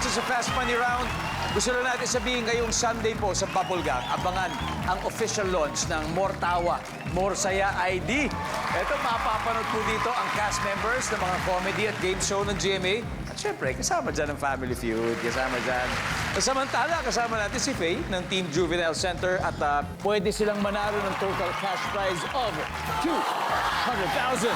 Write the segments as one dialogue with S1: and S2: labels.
S1: diretso sa Fast Money Round. Gusto lang natin sabihin ngayong Sunday po sa Bubble Gang, abangan ang official launch ng More Tawa, More Saya ID. Ito, mapapanood po dito ang cast members ng mga comedy at game show ng GMA. At syempre, kasama dyan ang Family Feud, kasama dyan. Samantala, kasama natin si Faye ng Team Juvenile Center at pwede silang manalo ng total cash prize of 200,000.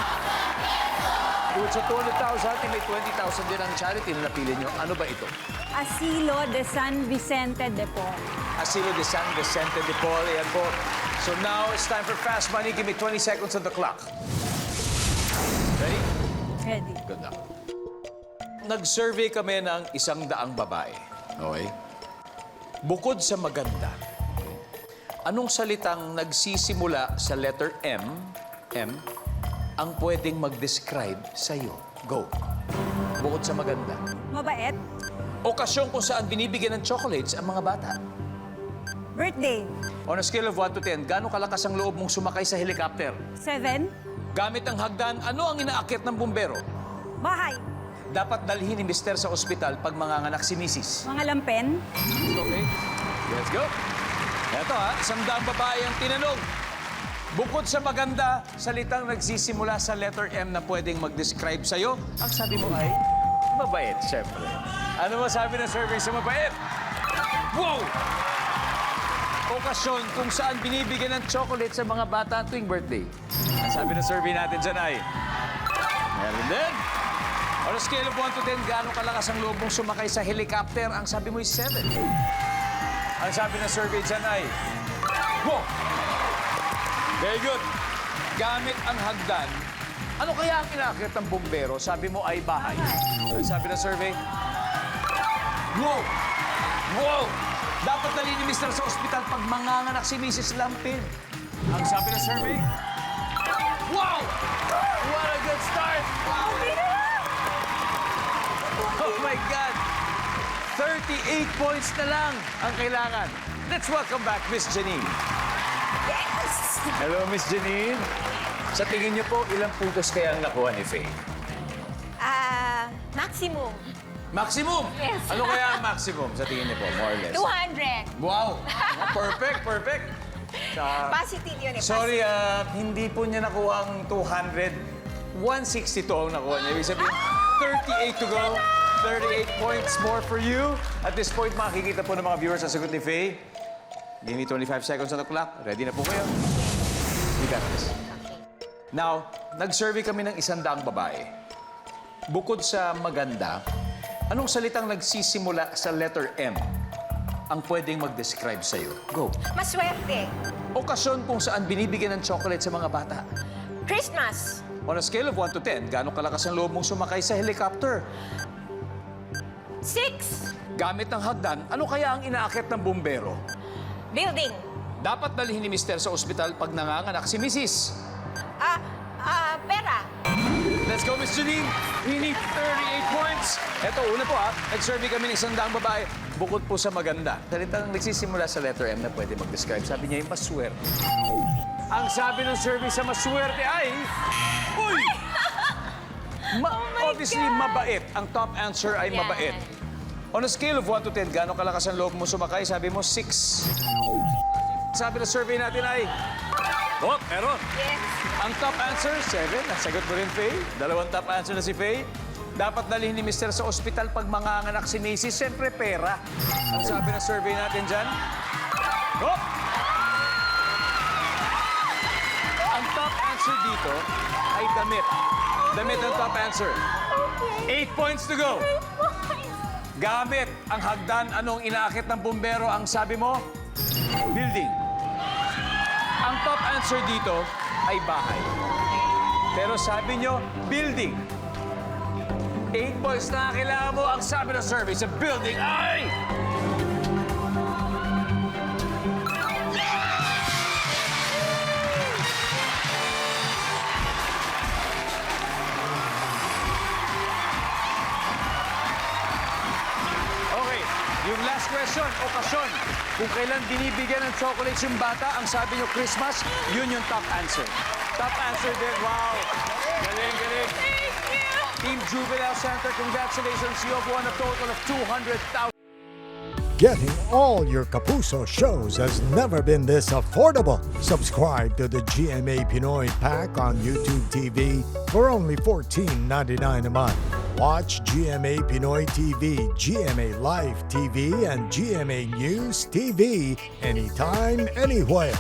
S1: Bukod sa 200,000, may 20,000 din ang charity na napili nyo. Ano ba ito?
S2: Asilo de San Vicente de Paul.
S1: Asilo de San Vicente de Paul. Ayan po. So now, it's time for Fast Money. Give me 20 seconds on the clock. Ready?
S2: Ready.
S1: Good luck. Nag-survey kami ng 100 babae. Okay? Bukod sa maganda, okay, anong salitang nagsisimula sa letter M, ang pwedeng mag-describe sa'yo? Go. Bukod sa maganda.
S2: Mabait.
S1: Okasyon kung saan binibigyan ng chocolates ang mga bata.
S2: Birthday.
S1: On a scale of 1 to 10, gaano kalakas ang loob mong sumakay sa helicopter?
S2: 7.
S1: Gamit ang hagdan, ano ang inaakit ng bumbero?
S2: Bahay.
S1: Dapat dalhin ni Mister sa ospital pag manganganak si Mrs.
S2: Mga lampen.
S1: Okay, let's go. Eto ha, 100 babae ang tinanong. Bukod sa maganda, salitang nagsisimula sa letter M na pwedeng mag-describe sa'yo, ang sabi mo ay mabait, syempre. Ano masabi ng survey sa mabait? Wow! Okasyon kung saan binibigyan ng chocolate sa mga bata tuwing birthday. Ang sabi ng survey natin dyan ay meron din. On a scale of 1 to 10, gaano kalakas ang loob mong sumakay sa helicopter? Ang sabi mo ay 7. Ang sabi ng survey dyan ay wow! Very good. Gamit ang hagdan, ano kaya ang inaakit ng bumbero? Sabi mo ay bahay. Ang sabi ng survey, wow! Wow! Dapat dalhin ni Mister sa ospital pag manganganak si Mrs. Lampin. Ang sabi ng survey, wow! What a good start! Oh my God! 38 points na lang ang kailangan. Let's welcome back Miss Janine.
S2: Yes!
S1: Hello, Miss Janine. Sa tingin niyo po, ilang puntos kaya ang nakuha ni Faye?
S2: Maximum.
S1: Maximum!
S2: Yes.
S1: Ano kaya ang maximum sa tingin niyo po, more or less?
S2: 200.
S1: Wow! Perfect, perfect.
S2: Positive yun eh.
S1: Sorry, hindi po niya nakuha ang 200. 162 ang nakuha niya. Ibig sabihin, 38 to go. 38 points more for you. At this point, makikita po ng mga viewers sa sagot ni Faye. Give me 25 seconds on the clock. Ready na po kayo? We got this. Now, nag-survey kami ng 100 babae. Bukod sa maganda, anong salitang nagsisimula sa letter M ang pwedeng mag-describe sa'yo? Go.
S3: Maswerte.
S1: Okasyon kung saan binibigyan ng chocolate sa mga bata.
S3: Christmas.
S1: On a scale of 1 to 10, gaano kalakas ang loob mong sumakay sa helicopter?
S3: 6.
S1: Gamit ng hagdan, ano kaya ang inaakit ng bumbero?
S3: Building.
S1: Dapat dalhin ni Mister sa ospital pag nanganganak si Mrs.
S3: Pera.
S1: Let's go, Miss Janine. We need 38 points. Eto, una po nag-survey kami ng 100 babae. Bukod po sa maganda, salitang nagsisimula sa letter M na pwede mag-describe. Sabi niya yung maswerte. Ang sabi ng survey sa maswerte ay... Uy! Obviously, mabait. Ang top answer ay
S3: Yan.
S1: mabait. On a scale of 1 to 10, gaano kalakas ang loob mo sumakay? Sabi mo, 6. Sabi ng survey natin ay... Oh, meron.
S3: Yes.
S1: Ang top answer, 7. Nasagot mo rin, Faye. Dalawang top answer na si Faye. Dapat dalhin ni Mister sa ospital pag manganganak si Macy's. Siyempre, pera. Ang sabi ng survey natin dyan. Oh! Ang top answer dito ay damit. Damit ang top answer. 8 points to go. Gamit ang hagdan, anong inaakit ng bumbero? Ang sabi mo, building. Ang top answer dito ay bahay. Pero sabi nyo, building. 8 points na kailangan mo. Ang sabi ng survey sa building ay... Okay, yung last question, okasyon. Kung kailan binibigyan ng chocolates yung bata, ang sabi nyo Christmas, yun yung top answer. Top answer din. Wow! Galing, galing.
S3: Thank you.
S1: Team Juvenile Center, congratulations. You have won a total of 200,000.
S4: Getting all your Kapuso shows has never been this affordable. Subscribe to the GMA Pinoy Pack on YouTube TV for only $14.99 a month. Watch GMA Pinoy TV, GMA Live TV, and GMA News TV anytime, anywhere.